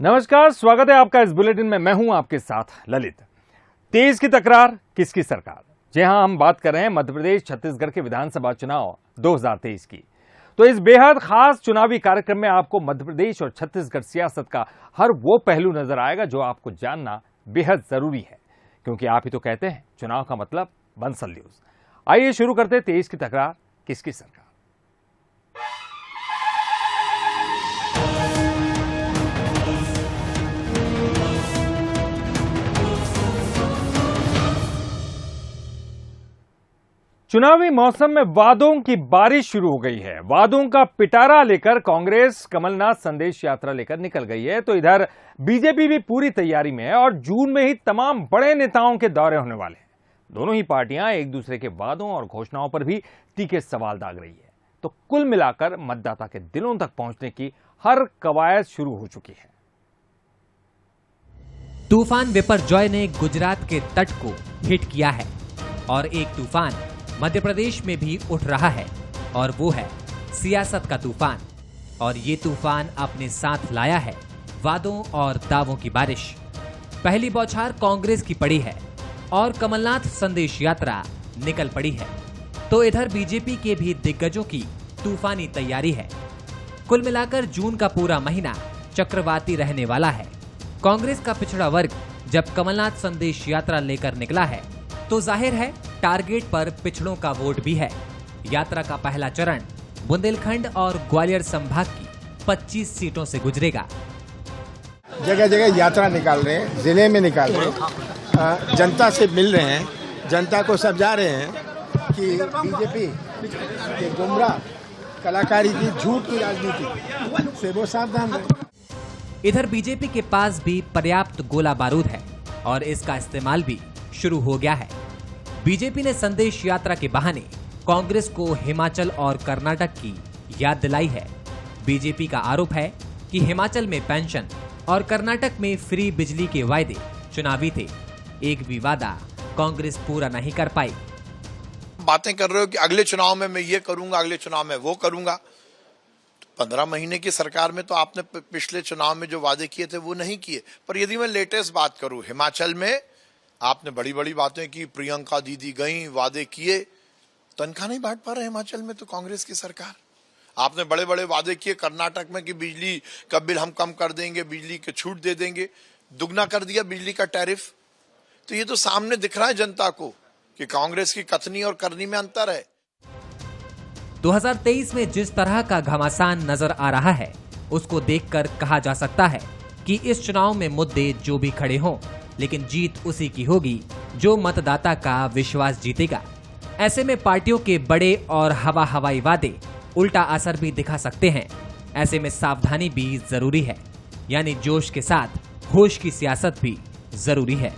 नमस्कार, स्वागत है आपका इस बुलेटिन में। मैं हूं आपके साथ ललित। तेज की तकरार, किसकी सरकार। जी हां, हम बात कर रहे हैं मध्य प्रदेश छत्तीसगढ़ के विधानसभा चुनाव 2023 की। तो इस बेहद खास चुनावी कार्यक्रम में आपको मध्य प्रदेश और छत्तीसगढ़ सियासत का हर वो पहलू नजर आएगा जो आपको जानना बेहद जरूरी है, क्योंकि आप ही तो कहते हैं चुनाव का मतलब बंसल न्यूज। आइए शुरू करते हैं तेज की तकरार, किसकी सरकार। चुनावी मौसम में वादों की बारिश शुरू हो गई है। वादों का पिटारा लेकर कांग्रेस कमलनाथ संदेश यात्रा लेकर निकल गई है, तो इधर बीजेपी भी पूरी तैयारी में है और जून में ही तमाम बड़े नेताओं के दौरे होने वाले हैं। दोनों ही पार्टियां एक दूसरे के वादों और घोषणाओं पर भी तीखे सवाल दाग रही है। तो कुल मिलाकर मतदाता के दिलों तक पहुंचने की हर कवायद शुरू हो चुकी है। तूफान बिपरजॉय ने गुजरात के तट को हिट किया है और एक तूफान मध्य प्रदेश में भी उठ रहा है, और वो है सियासत का तूफान। और ये तूफान अपने साथ लाया है वादों और दावों की बारिश। पहली बौछार कांग्रेस की पड़ी है और कमलनाथ संदेश यात्रा निकल पड़ी है, तो इधर बीजेपी के भी दिग्गजों की तूफानी तैयारी है। कुल मिलाकर जून का पूरा महीना चक्रवाती रहने वाला है। कांग्रेस का पिछड़ा वर्ग जब कमलनाथ संदेश यात्रा लेकर निकला है तो जाहिर है टारगेट पर पिछड़ों का वोट भी है। यात्रा का पहला चरण बुंदेलखंड और ग्वालियर संभाग की 25 सीटों से गुजरेगा। जगह जगह यात्रा निकाल रहे हैं, जिले में निकाल रहे हैं, जनता से मिल रहे हैं, जनता को समझा रहे हैं कि बीजेपी के गुमराह कलाकारी की झूठ की राजनीति से वो सावधान रहे। इधर बीजेपी के पास भी पर्याप्त गोला बारूद है और इसका इस्तेमाल भी शुरू हो गया है। बीजेपी ने संदेश यात्रा के बहाने कांग्रेस को हिमाचल और कर्नाटक की याद दिलाई है। बीजेपी का आरोप है कि हिमाचल में पेंशन और कर्नाटक में फ्री बिजली के वायदे चुनावी थे। एक भी वादा कांग्रेस पूरा नहीं कर पाई। बातें कर रहे हो कि अगले चुनाव में मैं ये करूंगा, अगले चुनाव में वो करूंगा। 15 महीने की सरकार में तो आपने पिछले चुनाव में जो वादे किए थे वो नहीं किए। पर यदि मैं लेटेस्ट बात करूं, हिमाचल में आपने बड़ी बड़ी बातें की, प्रियंका दीदी गई, वादे किए, तनख्वाह नहीं बांट पा रहे हिमाचल में तो कांग्रेस की सरकार। आपने बड़े बड़े वादे किए कर्नाटक में कि बिजली का बिल हम कम कर देंगे, बिजली की छूट दे देंगे, दुगना कर दिया बिजली का टैरिफ। तो ये तो सामने दिख रहा है जनता को कि कांग्रेस की कथनी और करनी में अंतर है। 2023 में जिस तरह का घमासान नजर आ रहा है उसको देखकर कहा जा सकता है कि इस चुनाव में मुद्दे जो भी खड़े हों, लेकिन जीत उसी की होगी जो मतदाता का विश्वास जीतेगा। ऐसे में पार्टियों के बड़े और हवाई वादे उल्टा असर भी दिखा सकते हैं। ऐसे में सावधानी भी जरूरी है, यानी जोश के साथ होश की सियासत भी जरूरी है।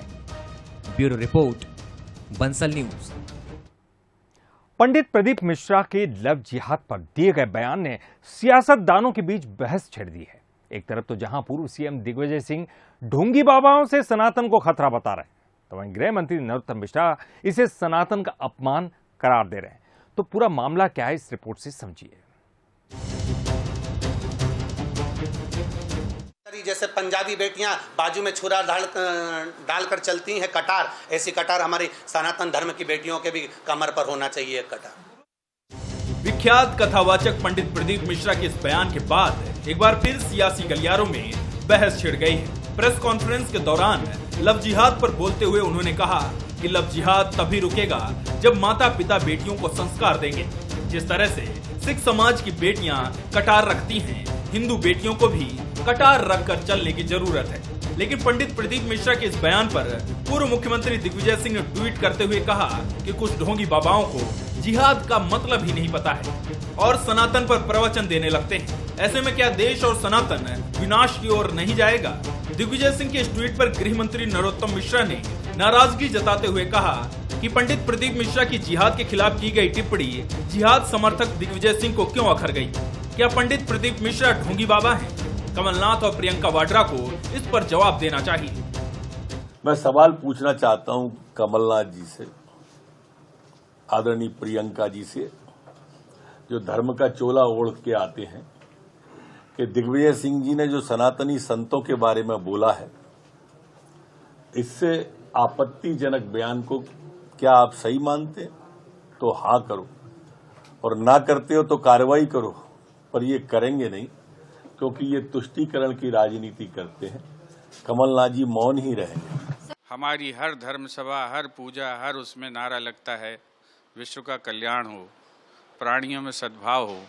Bureau report, Bansal news. Pandit Pradeep Mishra के लव जिहाद पर दिए गए बयान ने सियासतदानों के बीच बहस छेड़ दी है। एक तरफ तो जहां पूर्व सीएम दिग्विजय सिंह ढोंगी बाबाओं से सनातन को खतरा बता रहे हैं, तो वहीं गृह मंत्री नरोत्तम मिश्रा इसे सनातन का अपमान करार दे रहे हैं। तो पूरा मामला क्या है, इस रिपोर्ट से समझिए। जैसे पंजाबी बेटियां बाजू में छुरा डालकर चलती हैं कटार, ऐसी कटार हमारी सनातन धर्म की बेटियों के भी कमर पर होना चाहिए कटार। विख्यात कथावाचक पंडित प्रदीप मिश्रा के इस बयान के बाद एक बार फिर सियासी गलियारों में बहस छिड़ गई है। प्रेस कॉन्फ्रेंस के दौरान लव जिहाद पर बोलते हुए उन्होंने कहा कि लव जिहाद तभी रुकेगा जब माता पिता बेटियों को संस्कार देंगे। जिस तरह से सिख समाज की बेटियां कटार रखती हैं, हिंदू बेटियों को भी कटार रखकर चलने की जरूरत है। लेकिन पंडित प्रदीप मिश्रा के इस बयान पर पूर्व मुख्यमंत्री दिग्विजय सिंह ने ट्वीट करते हुए कहा कि कुछ ढोंगी बाबाओं को जिहाद का मतलब ही नहीं पता है और सनातन पर प्रवचन देने लगते हैं। ऐसे में क्या देश और सनातन विनाश की ओर नहीं जाएगा? दिग्विजय सिंह के इस ट्वीट पर गृह मंत्री नरोत्तम मिश्रा ने नाराजगी जताते हुए कहा कि पंडित प्रदीप मिश्रा की जिहाद के खिलाफ की गई टिप्पणी जिहाद समर्थक दिग्विजय सिंह को क्यों अखर गई? क्या पंडित प्रदीप मिश्रा ढोंगी बाबा हैं? कमलनाथ और प्रियंका वाड्रा को इस पर जवाब देना चाहिए। मैं सवाल पूछना चाहता हूं कमलनाथ जी से, आदरणीय प्रियंका जी से, जो धर्म का चोला ओढ़ के आते हैं, कि दिग्विजय सिंह जी ने जो सनातनी संतों के बारे में बोला है, इससे आपत्तिजनक बयान को क्या आप सही मानते हैं तो हाँ करो, और ना करते हो तो कार्रवाई करो, पर ये करेंगे नहीं क्योंकि ये तुष्टीकरण की राजनीति करते हैं। कमलनाथ जी मौन ही रहेंगे। हमारी हर धर्म सभा, हर पूजा, हर उसमें नारा लगता है विश्व का कल्याण हो, प्राणियों में सद्भाव हो,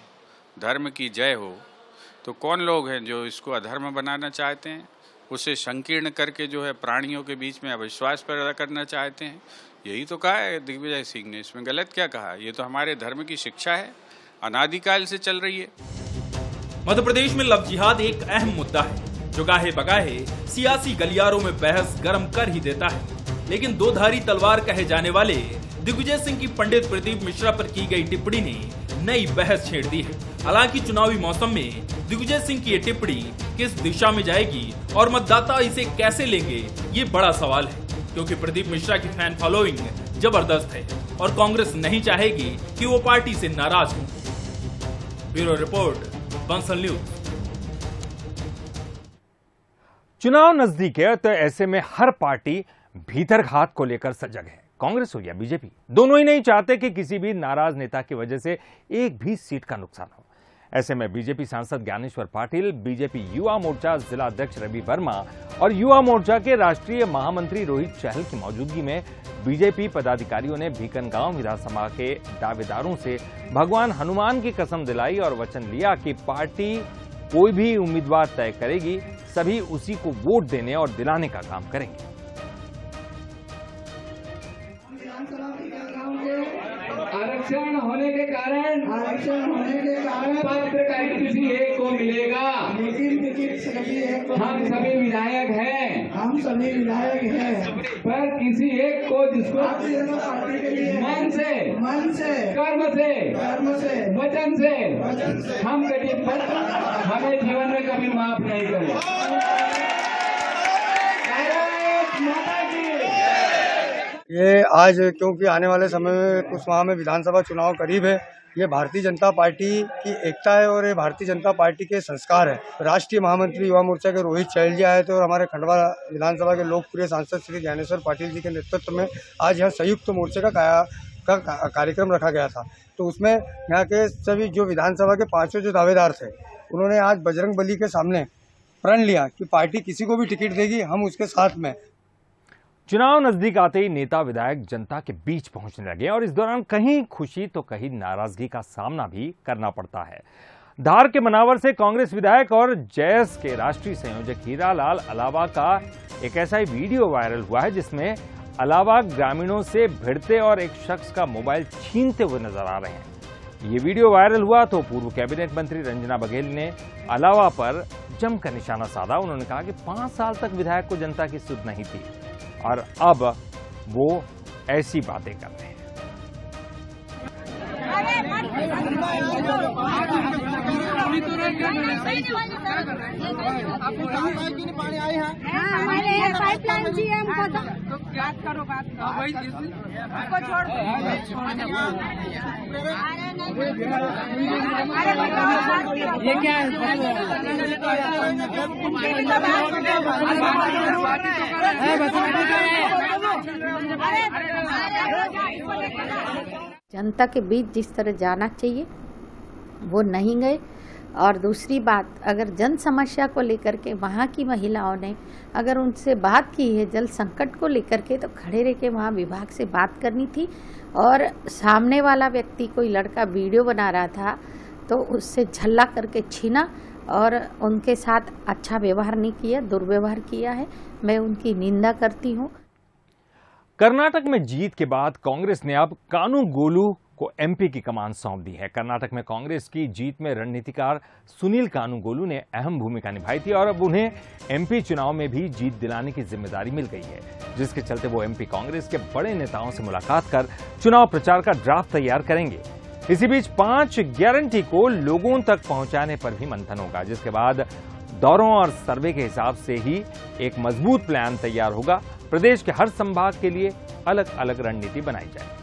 धर्म की जय हो। तो कौन लोग हैं जो इसको अधर्म बनाना चाहते हैं, उसे संकीर्ण करके जो है प्राणियों के बीच में अविश्वास पैदा करना चाहते हैं। यही तो कहा है दिग्विजय सिंह ने, इसमें गलत क्या कहा? ये तो हमारे धर्म की शिक्षा है, अनादिकाल से चल रही है। मध्य प्रदेश में लव जिहाद एक अहम मुद्दा है जो गाहे बगाहे सियासी गलियारों में बहस गर्म कर ही देता है। लेकिन दो धारी तलवार कहे जाने वाले दिग्विजय सिंह की पंडित प्रदीप मिश्रा पर की गई टिप्पणी ने नई बहस छेड़ दी है। हालांकि चुनावी मौसम में दिग्विजय सिंह की ये टिप्पणी किस दिशा में जाएगी और मतदाता इसे कैसे लेंगे, ये बड़ा सवाल है, क्योंकि प्रदीप मिश्रा की फैन फॉलोइंग जबरदस्त है और कांग्रेस नहीं चाहेगी कि वो पार्टी से नाराज हो। Bureau report, Bansal news. चुनाव नजदीक है तो ऐसे में हर पार्टी भीतरघात को लेकर सजग है। कांग्रेस हो या बीजेपी, दोनों ही नहीं चाहते कि किसी भी नाराज नेता की वजह से एक भी सीट का नुकसान हो। ऐसे में बीजेपी सांसद ज्ञानेश्वर पाटिल, बीजेपी युवा मोर्चा जिला अध्यक्ष रवि वर्मा और युवा मोर्चा के राष्ट्रीय महामंत्री रोहित चहल की मौजूदगी में बीजेपी पदाधिकारियों ने भीकनगांव विधानसभा के दावेदारों से भगवान हनुमान की कसम दिलाई और वचन लिया कि पार्टी कोई भी उम्मीदवार तय करेगी, सभी उसी को वोट देने और दिलाने का काम करेंगे। आरक्षण होने के कारण पत्र किसी एक को मिलेगा, लेकिन हम सभी विधायक हैं, पर किसी एक को जिसको मन से कर्म से वचन से हम कभी पत्र हमें जीवन में कभी माफ नहीं करें। ये आज क्योंकि आने वाले समय में कुछ माह में विधानसभा चुनाव करीब है, ये भारतीय जनता पार्टी की एकता है और ये भारतीय जनता पार्टी के संस्कार है। राष्ट्रीय महामंत्री युवा मोर्चा के रोहित चहल जी आए थे और हमारे खंडवा विधानसभा के लोकप्रिय सांसद श्री ज्ञानेश्वर पाटिल जी के नेतृत्व में आज यहाँ संयुक्त मोर्चे का कार्यक्रम रखा गया था। तो उसमें यहाँ के सभी जो विधानसभा के पांचों जो दावेदार थे, उन्होंने आज बजरंग बली के सामने प्रण लिया कि पार्टी किसी को भी टिकट देगी, हम उसके साथ में। चुनाव नजदीक आते ही नेता विधायक जनता के बीच पहुंचने लगे और इस दौरान कहीं खुशी तो कहीं नाराजगी का सामना भी करना पड़ता है। धार के मनावर से कांग्रेस विधायक और जैस के राष्ट्रीय संयोजक हीरालाल अलावा का एक ऐसा ही वीडियो वायरल हुआ है जिसमें अलावा ग्रामीणों से भिड़ते और एक शख्स का मोबाइल छीनते हुए नजर आ रहे हैं। ये वीडियो वायरल हुआ तो पूर्व कैबिनेट मंत्री रंजना बघेल ने अलावा पर जमकर निशाना साधा। उन्होंने कहा कि 5 साल तक विधायक को जनता की सुध नहीं थी और अब वो ऐसी बातें कर रहे हैं। पाइपलाइन जी हमको तो बात करो, बात हमको छोड़ दो। ये क्या जनता के बीच जिस तरह जाना चाहिए वो नहीं गए। और दूसरी बात, अगर जन समस्या को लेकर के वहाँ की महिलाओं ने अगर उनसे बात की है जल संकट को लेकर के, तो खड़े रह के वहाँ विभाग से बात करनी थी। और सामने वाला व्यक्ति कोई लड़का वीडियो बना रहा था तो उससे झल्ला करके छीना और उनके साथ अच्छा व्यवहार नहीं किया, दुर्व्यवहार किया है। मैं उनकी निंदा करती हूँ। कर्नाटक में जीत के बाद कांग्रेस ने अब कानूगोलू को एमपी की कमान सौंप दी है। कर्नाटक में कांग्रेस की जीत में रणनीतिकार सुनील कानूगोलू ने अहम भूमिका निभाई थी और अब उन्हें एमपी चुनाव में भी जीत दिलाने की जिम्मेदारी मिल गई है, जिसके चलते वो एमपी कांग्रेस के बड़े नेताओं से मुलाकात कर चुनाव प्रचार का ड्राफ्ट तैयार करेंगे। इसी बीच 5 गारंटी को लोगों तक पहुंचाने पर भी मंथन होगा, जिसके बाद दौरों और सर्वे के हिसाब से ही एक मजबूत प्लान तैयार होगा। प्रदेश के हर संभाग के लिए अलग अलग रणनीति बनाई जाएगी।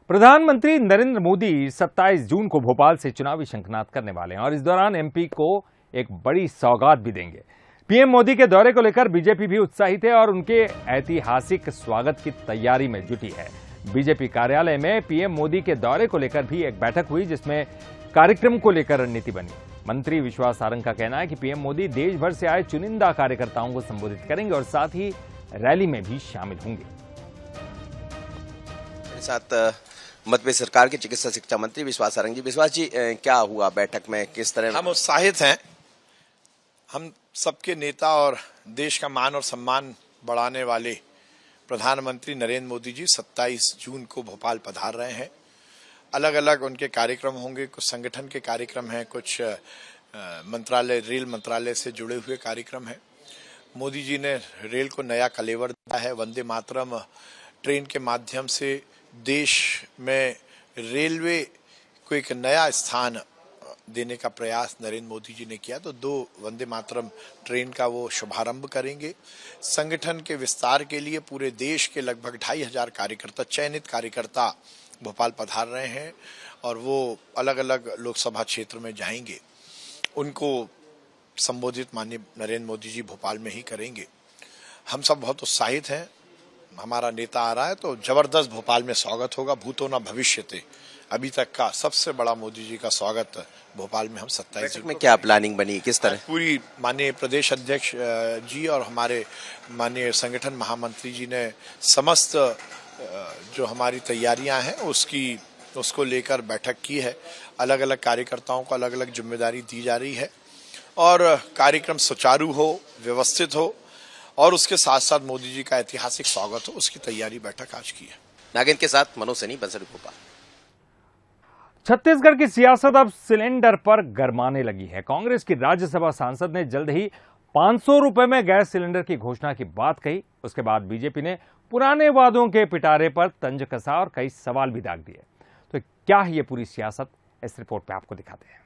प्रधानमंत्री नरेंद्र मोदी 27 जून को भोपाल से चुनावी शंखनाद करने वाले हैं और इस दौरान एमपी को एक बड़ी सौगात भी देंगे। पीएम मोदी के दौरे को लेकर बीजेपी भी उत्साहित है और उनके ऐतिहासिक स्वागत की तैयारी में जुटी है। बीजेपी कार्यालय में पीएम मोदी के दौरे को लेकर भी एक बैठक हुई जिसमें कार्यक्रम को लेकर रणनीति बनी। मंत्री विश्वास सारंग का कहना है कि पीएम मोदी देश भर से आए चुनिंदा कार्यकर्ताओं को संबोधित करेंगे और साथ ही रैली में भी शामिल होंगे। साथ मध्य प्रदेश सरकार के चिकित्सा शिक्षा मंत्री विश्वास सारंग जी। विश्वास जी, क्या हुआ बैठक में, किस तरह? हम उत्साहित हैं। हम सबके नेता और देश का मान और सम्मान बढ़ाने वाले प्रधानमंत्री नरेंद्र मोदी जी 27 जून को भोपाल पधार रहे हैं। अलग अलग उनके कार्यक्रम होंगे, कुछ संगठन के कार्यक्रम हैं, कुछ मंत्रालय, रेल मंत्रालय से जुड़े हुए कार्यक्रम हैं। मोदी जी ने रेल को नया कलेवर दिया है। वंदे मातरम ट्रेन के माध्यम से देश में रेलवे को एक नया स्थान देने का प्रयास नरेंद्र मोदी जी ने किया, तो 2 वंदे मातरम ट्रेन का वो शुभारंभ करेंगे। संगठन के विस्तार के लिए पूरे देश के लगभग 2500 कार्यकर्ता, चयनित कार्यकर्ता भोपाल पधार रहे हैं और वो अलग अलग लोकसभा क्षेत्र में जाएंगे। उनको संबोधित माननीय नरेंद्र मोदी जी भोपाल में ही करेंगे। हम सब बहुत उत्साहित हैं। हमारा नेता आ रहा है तो जबरदस्त भोपाल में स्वागत होगा। भूतो न भविष्यते, अभी तक का सबसे बड़ा मोदी जी का स्वागत भोपाल में हम 27 में। क्या प्लानिंग बनी, किस तरह? पूरी माननीय प्रदेश अध्यक्ष जी और हमारे माननीय संगठन महामंत्री जी ने समस्त जो हमारी तैयारियां हैं उसको लेकर बैठक की है। अलग अलग कार्यकर्ताओं को अलग अलग जिम्मेदारी दी जा रही है और कार्यक्रम सुचारू हो, व्यवस्थित हो और उसके साथ साथ मोदी जी का ऐतिहासिक स्वागत हो, उसकी तैयारी बैठक आज की है। नागिन के साथ मनोज सैनी, बंसरी भोपाल। छत्तीसगढ़ की सियासत अब सिलेंडर पर गरमाने लगी है। कांग्रेस की राज्यसभा सांसद ने जल्द ही 500 रुपए में गैस सिलेंडर की घोषणा की बात कही। उसके बाद बीजेपी ने पुराने वादों के पिटारे पर तंज कसा और कई सवाल भी दाग दिए। तो क्या है ये पूरी सियासत, इस रिपोर्ट पे आपको दिखाते हैं।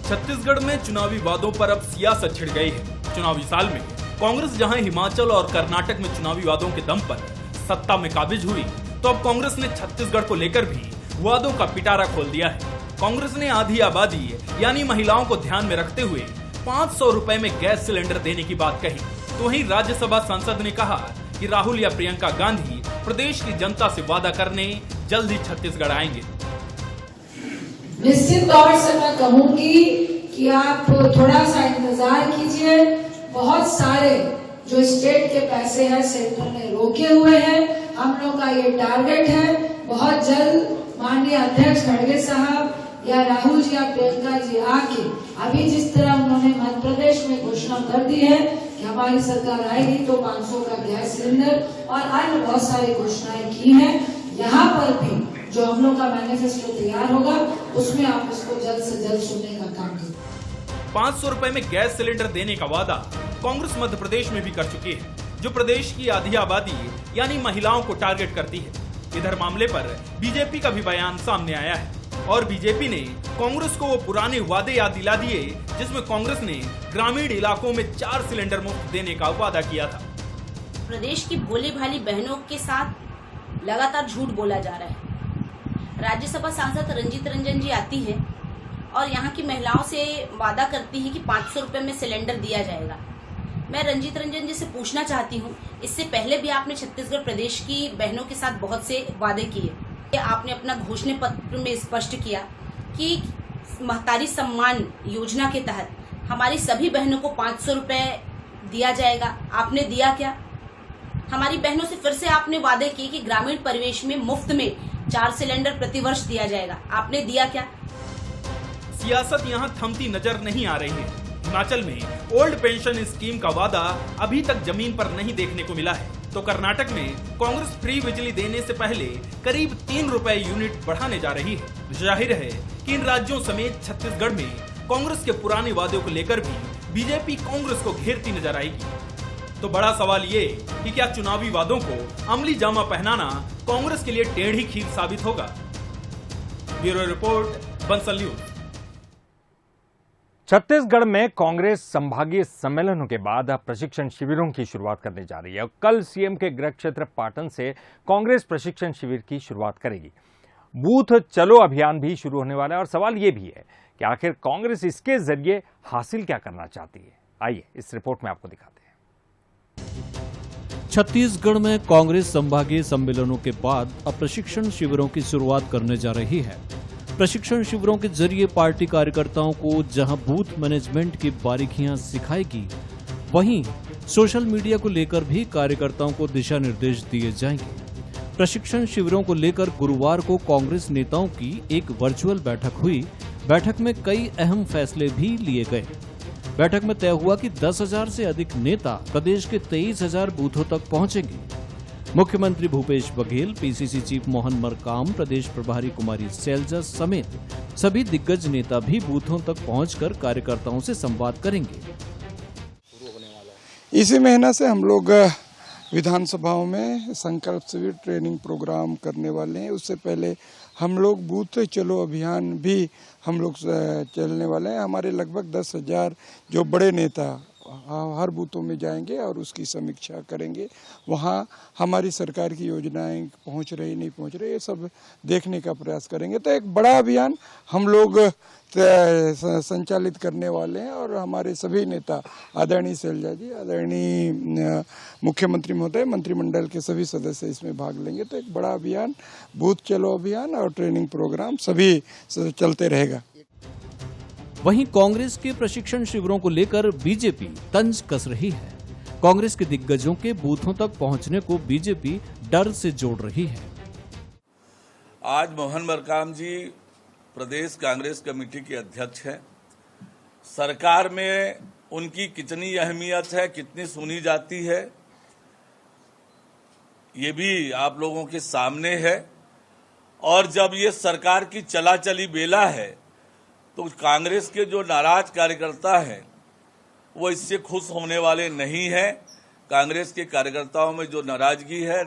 छत्तीसगढ़ में चुनावी वादों पर अब सियासत छिड़ गई है। चुनावी साल में कांग्रेस जहां हिमाचल और कर्नाटक में चुनावी वादों के दम पर सत्ता में काबिज हुई, तो अब कांग्रेस ने छत्तीसगढ़ को लेकर भी वादों का पिटारा खोल दिया है। कांग्रेस ने आधी आबादी यानी महिलाओं को ध्यान में रखते हुए 500 रुपए में गैस सिलेंडर देने की बात कही। तो वहीं राज्यसभा सांसद ने कहा कि राहुल या प्रियंका गांधी प्रदेश की जनता से वादा करने जल्द ही छत्तीसगढ़ आएंगे। निश्चित तौर से मैं कहूंगी कि आप थोड़ा सा इंतजार कीजिए। बहुत सारे जो स्टेट के पैसे हैं सेंटर ने रोके हुए हैं। हम लोग का ये टारगेट है, बहुत जल्द माननीय अध्यक्ष खड़गे साहब या राहुल जी या प्रियंका जी आके, अभी जिस तरह उन्होंने मध्य प्रदेश में घोषणा कर दी है कि हमारी सरकार आएगी तो 500 का गैस सिलेंडर और अन्य बहुत सारी घोषणाएं की हैं। यहाँ पर भी जो हम लोग का मैनिफेस्टो तैयार होगा उसमें आप इसको जल्द से जल्द सुनने का काम करें। 500 रुपए में गैस सिलेंडर देने का वादा कांग्रेस मध्य प्रदेश में भी कर चुकी है, जो प्रदेश की आधी आबादी यानी महिलाओं को टारगेट करती है। इधर मामले पर बीजेपी का भी बयान सामने आया है और बीजेपी ने कांग्रेस को वो पुराने वादे याद दिला दिए जिसमें कांग्रेस ने ग्रामीण इलाकों में 4 सिलेंडर मुफ्त देने का वादा किया था। प्रदेश की भोली भाली बहनों के साथ लगातार झूठ बोला जा रहा है। राज्यसभा सांसद रंजीत रंजन जी आती है और यहाँ की महिलाओं से वादा करती है कि 500 रुपए में सिलेंडर दिया जाएगा। मैं रंजीत रंजन जी से पूछना चाहती हूँ, इससे पहले भी आपने छत्तीसगढ़ प्रदेश की बहनों के साथ बहुत से वादे किए। आपने अपना घोषणा पत्र में स्पष्ट किया कि महतारी सम्मान योजना के तहत हमारी सभी बहनों को 500 रुपए दिया जाएगा। आपने दिया क्या? हमारी बहनों से फिर से आपने वादे किए कि ग्रामीण परिवेश में मुफ्त में 4 सिलेंडर प्रतिवर्ष दिया जाएगा। आपने दिया क्या? सियासत यहाँ थमती नजर नहीं आ रही है। हिमाचल में ओल्ड पेंशन स्कीम का वादा अभी तक जमीन पर नहीं देखने को मिला है, तो कर्नाटक में कांग्रेस फ्री बिजली देने से पहले करीब 3 रुपए यूनिट बढ़ाने जा रही है। जाहिर है कि इन राज्यों समेत छत्तीसगढ़ में कांग्रेस के पुराने वादों को लेकर भी बीजेपी कांग्रेस को घेरती नजर आएगी। तो बड़ा सवाल ये कि क्या चुनावी वादों को अमली जामा पहनाना कांग्रेस के लिए टेढ़ी खीर साबित होगा? Bureau report, Bansal news. Chhattisgarh में कांग्रेस संभागीय सम्मेलनों के बाद अब प्रशिक्षण शिविरों की शुरुआत करने जा रही है। कल सीएम के गृह क्षेत्र पाटन से कांग्रेस प्रशिक्षण शिविर की शुरुआत करेगी। बूथ चलो अभियान भी शुरू होने वाला है और सवाल ये भी है कि आखिर कांग्रेस इसके जरिए हासिल क्या करना चाहती है। आइए इस रिपोर्ट में आपको दिखाते हैं। छत्तीसगढ़ में कांग्रेस संभागीय सम्मेलनों के बाद अब प्रशिक्षण शिविरों की शुरुआत करने जा रही है। प्रशिक्षण शिविरों के जरिए पार्टी कार्यकर्ताओं को जहां बूथ मैनेजमेंट की बारीकियां सिखाएगी, वहीं सोशल मीडिया को लेकर भी कार्यकर्ताओं को दिशा निर्देश दिए जाएंगे। प्रशिक्षण शिविरों को लेकर गुरुवार को कांग्रेस नेताओं की एक वर्चुअल बैठक हुई। बैठक में कई अहम फैसले भी लिए गए। बैठक में तय हुआ कि 10,000 से अधिक नेता प्रदेश के 23,000 बूथों तक पहुंचेंगे। मुख्यमंत्री भूपेश बघेल, पीसीसी चीफ मोहन मरकाम, प्रदेश प्रभारी कुमारी सैलजा समेत सभी दिग्गज नेता भी बूथों तक पहुंचकर कार्यकर्ताओं से संवाद करेंगे। इसी महीने से हम लोग विधानसभाओं में संकल्प शिविर ट्रेनिंग प्रोग्राम करने वाले हैं। उससे पहले हम लोग बूथ चलो अभियान भी हम लोग चलने वाले हैं। हमारे लगभग 10,000 जो बड़े नेता हर बूथों में जाएंगे और उसकी समीक्षा करेंगे। वहाँ हमारी सरकार की योजनाएं पहुँच रही नहीं पहुँच रही, ये सब देखने का प्रयास करेंगे। तो एक बड़ा अभियान हम लोग संचालित करने वाले हैं और हमारे सभी नेता, आदरणीय सैलजा जी, आदरणीय मुख्यमंत्री महोदय, मंत्रिमंडल के सभी सदस्य इसमें भाग लेंगे। तो एक बड़ा अभियान, बूथ चलो अभियान और ट्रेनिंग प्रोग्राम सभी चलते रहेगा। वहीं कांग्रेस के प्रशिक्षण शिविरों को लेकर बीजेपी तंज कस रही है। कांग्रेस के दिग्गजों के बूथों तक पहुंचने को बीजेपी डर से जोड़ रही है। आज मोहन मरकाम जी प्रदेश कांग्रेस कमेटी के अध्यक्ष हैं। सरकार में उनकी कितनी अहमियत है, कितनी सुनी जाती है, ये भी आप लोगों के सामने है। और जब ये सरकार की चला चली बेला है तो कांग्रेस के जो नाराज कार्यकर्ता हैं वो इससे खुश होने वाले नहीं हैं। कांग्रेस के कार्यकर्ताओं में जो नाराजगी है,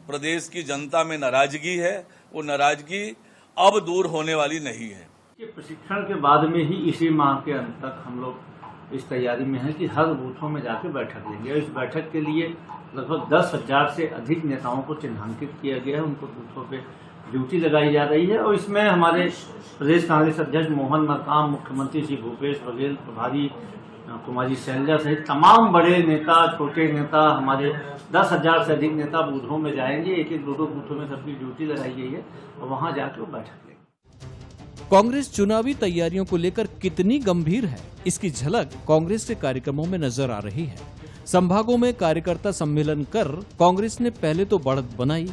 प्रदेश की जनता में नाराजगी है, वो नाराजगी अब दूर होने वाली नहीं है। ये प्रशिक्षण के बाद में ही इसी माह के अंत तक हम लोग इस तैयारी में हैं कि हर बूथों में जाकर बैठक लेंगे। इस बैठक के लिए लगभग 10,000 से अधिक नेताओं को चिन्हांकित किया गया है। उनको बूथों पे ड्यूटी लगाई जा रही है और इसमें हमारे प्रदेश कांग्रेस अध्यक्ष मोहन मरकाम, मुख्यमंत्री श्री भूपेश बघेल, प्रभारी कुमारी सैलजा सहित तमाम बड़े नेता, छोटे नेता, हमारे 10,000 से अधिक नेता बूथों में जाएंगे। एक एक दो बूथों में सबकी ड्यूटी लगाई गई है और वहां जाकर वो बैठक लेंगे। कांग्रेस चुनावी तैयारियों को लेकर कितनी गंभीर है, इसकी झलक कांग्रेस के कार्यक्रमों में नजर आ रही है। संभागों में कार्यकर्ता सम्मेलन कर कांग्रेस ने पहले तो बढ़त बनाई,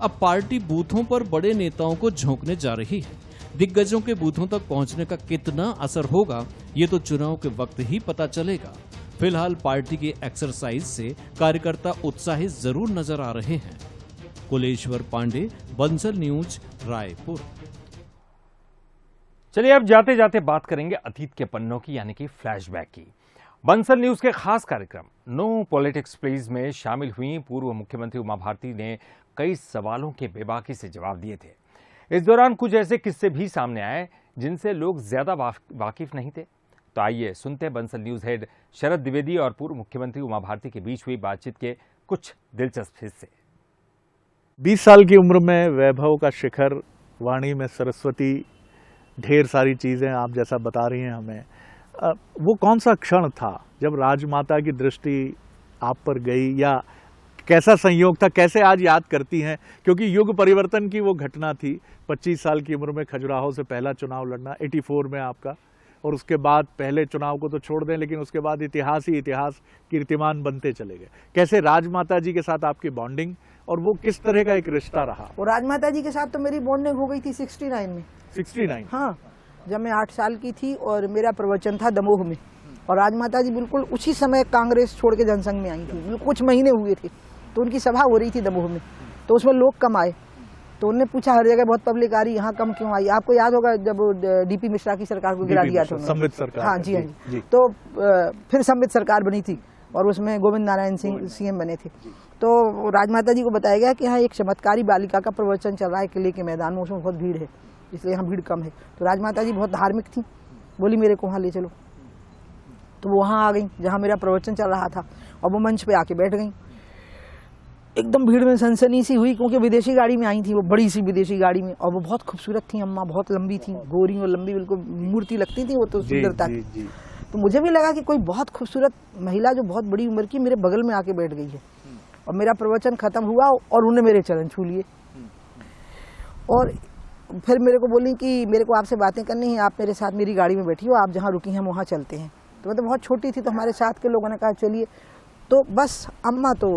अब पार्टी बूथों पर बड़े नेताओं को झोंकने जा रही है। दिग्गजों के बूथों तक पहुंचने का कितना असर होगा, ये तो चुनाव के वक्त ही पता चलेगा। फिलहाल पार्टी के एक्सरसाइज से कार्यकर्ता उत्साहित जरूर नजर आ रहे हैं। कुलेश्वर पांडे, बंसल न्यूज, रायपुर। चलिए अब जाते जाते बात करेंगे अतीत के पन्नों की, यानी कि फ्लैशबैक की। बंसल न्यूज के खास कार्यक्रम नो पॉलिटिक्स प्लीज में शामिल हुई पूर्व मुख्यमंत्री उमा भारती ने कई सवालों के बेबाकी से जवाब दिए थे। इस दौरान कुछ ऐसे किस्से भी सामने आए जिनसे लोग ज्यादा वाकिफ नहीं थे। तो आइए सुनते हैं बंसल न्यूज हेड शरद द्विवेदी और पूर्व मुख्यमंत्री उमा भारती के बीच हुई बातचीत के कुछ दिलचस्प हिस्से। 20 साल की उम्र में वैभव का शिखर, वाणी में सरस्वती, ढेर सारी चीजें आप जैसा बता रही हैं हमें, वो कौन सा क्षण था जब राजमाता की दृष्टि आप पर गई, या कैसा संयोग था, कैसे आज याद करती हैं? क्योंकि युग परिवर्तन की वो घटना थी। 25 साल की उम्र में खजुराहो से पहला चुनाव लड़ना, 84 में आपका, और उसके बाद पहले चुनाव को तो छोड़ दें, लेकिन उसके बाद इतिहास ही इतिहास, कीर्तिमान बनते चले गए। कैसे राजमाता जी के साथ आपकी बॉन्डिंग और वो किस तरह का एक रिश्ता रहा? और राजमाता जी के साथ तो मेरी बॉन्डिंग हो गई थी 69 में। 69? हाँ, जब मैं 8 साल की थी और मेरा प्रवचन था दमोह में, और राजमाता जी बिल्कुल उसी समय कांग्रेस छोड़ के जनसंघ में आई थी। कुछ महीने हुए थे तो उनकी सभा हो रही थी दमोह में, तो उसमें लोग कम आए, तो उन्होंने पूछा हर जगह बहुत पब्लिक आ रही, यहाँ कम क्यों आई? आपको याद होगा जब डीपी मिश्रा की सरकार को गिरा दिया था संबित सरकार। हाँ जी, हाँ जी। तो फिर संबित सरकार बनी थी और उसमें गोविंद नारायण सिंह सीएम बने थे। तो राजमाता जी को बताया गया कि यहाँ एक चमत्कारी बालिका का प्रवचन चल रहा है किले के मैदान में, उसमें बहुत भीड़ है, इसलिए यहाँ भीड़ कम है। तो राजमाता जी बहुत धार्मिक थी, बोली मेरे को वहाँ ले चलो। तो वो वहाँ आ गई जहाँ मेरा प्रवचन चल रहा था, और वो मंच पे आके बैठ गई। एकदम भीड़ में सनसनी सी हुई, क्योंकि विदेशी गाड़ी में आई थी, वो बड़ी सी विदेशी गाड़ी में, और वो बहुत खूबसूरत थी अम्मा, बहुत लंबी थी, गोरी और लंबी, बिल्कुल मूर्ति लगती थी वो तो सुंदरता की। तो मुझे भी लगा कि कोई बहुत खूबसूरत महिला जो बहुत बड़ी उम्र की मेरे बगल में आके बैठ गई है। और मेरा प्रवचन खत्म हुआ और उन्हें मेरे चरण छू लिए, और फिर मेरे को बोली कि मेरे को आपसे बातें करनी है, आप मेरे साथ मेरी गाड़ी में बैठी हो, आप जहाँ रुकी हैं हम वहाँ चलते हैं। तो मैं तो बहुत छोटी थी, तो हमारे साथ के लोगों ने कहा चलिए। तो बस अम्मा तो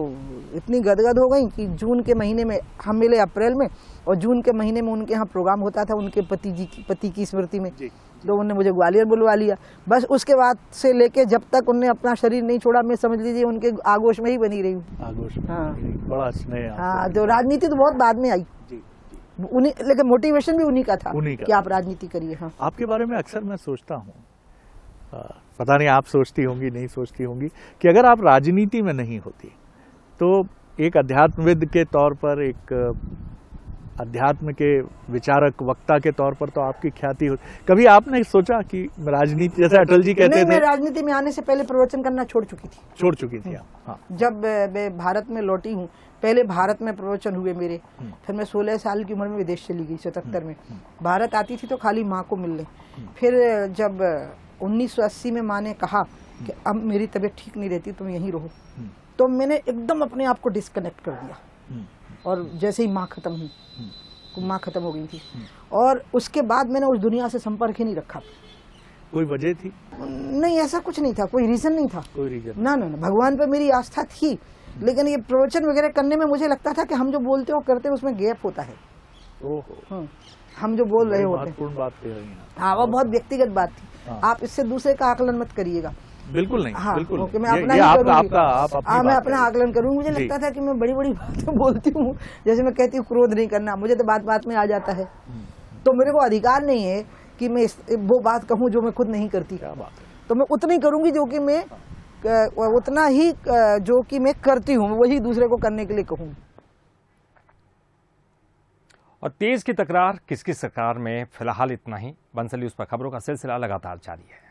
इतनी गदगद हो गई कि जून के महीने में हम मिले, अप्रैल में, और जून के महीने में उनके यहाँ प्रोग्राम होता था उनके पति की स्मृति में, तो उन्होंने मुझे ग्वालियर बुलवा लिया। बस उसके बाद से लेके जब तक उन्होंने अपना शरीर नहीं छोड़ा, मैं समझ लीजिए उनके आगोश में ही बनी रही हूँ। आगोश में बड़ा स्नेह। हाँ, तो राजनीति तो बहुत बाद में आई उन्हीं, लेकिन मोटिवेशन भी उन्हीं का था कि आप राजनीति करिए। हाँ, आपके बारे में अक्सर मैं सोचता हूँ, पता नहीं आप सोचती होंगी नहीं सोचती होंगी, कि अगर आप राजनीति में नहीं होती तो एक अध्यात्मविद के तौर पर, एक अध्यात्म के विचारक वक्ता के तौर पर तो आपकी ख्याति हो। कभी आपने सोचा कि राजनीति, जैसे अटल जी कहते थे? मैं राजनीति में आने से पहले प्रवचन करना छोड़ चुकी थी। हाँ। जब मैं भारत में लौटी हूँ, पहले भारत में प्रवचन हुए मेरे, फिर मैं 16 साल की उम्र में विदेश चली गई 77 में। भारत आती थी तो खाली माँ को मिलने। फिर जब 1980 में माँ ने कहा कि अब मेरी तबीयत ठीक नहीं रहती, तुम यहीं रहो, तो मैंने एकदम अपने आप को डिस्कनेक्ट कर दिया। और जैसे ही माँ खत्म हुई, माँ खत्म हो गई थी, और उसके बाद मैंने उस दुनिया से संपर्क ही नहीं रखा। कोई वजह थी? नहीं, ऐसा कुछ नहीं था, कोई रीजन नहीं था। कोई रीजन? ना, भगवान पे मेरी आस्था थी, लेकिन ये प्रवचन वगैरह करने में मुझे लगता था कि हम जो बोलते हो करते उसमें गैप होता है। हम जो बोल रहे होते हैं, बात कह रही हैं। हाँ, वो बहुत व्यक्तिगत बात थी। आप इससे दूसरे का आकलन मत करिएगा। बिल्कुल नहीं। हाँ, बिल्कुल ओके, मैं अपना ही करूँगी। मैं अपना आकलन करूँगी। मुझे लगता था कि मैं बड़ी बड़ी बातें बोलती हूँ, जैसे मैं कहती हूँ क्रोध नहीं करना, मुझे तो बात बात में आ जाता है, तो मेरे को अधिकार नहीं है कि मैं वो बात कहूँ जो मैं खुद नहीं करती। तो मैं उतना ही करूँगी जो कि मैं उतना ही जो कि मैं करती हूँ, वही दूसरे को करने के लिए कहूँगी। और तेज की तकरार किसकी सरकार में फिलहाल इतना ही। बंसल न्यूज़ पर खबरों का सिलसिला लगातार जारी है।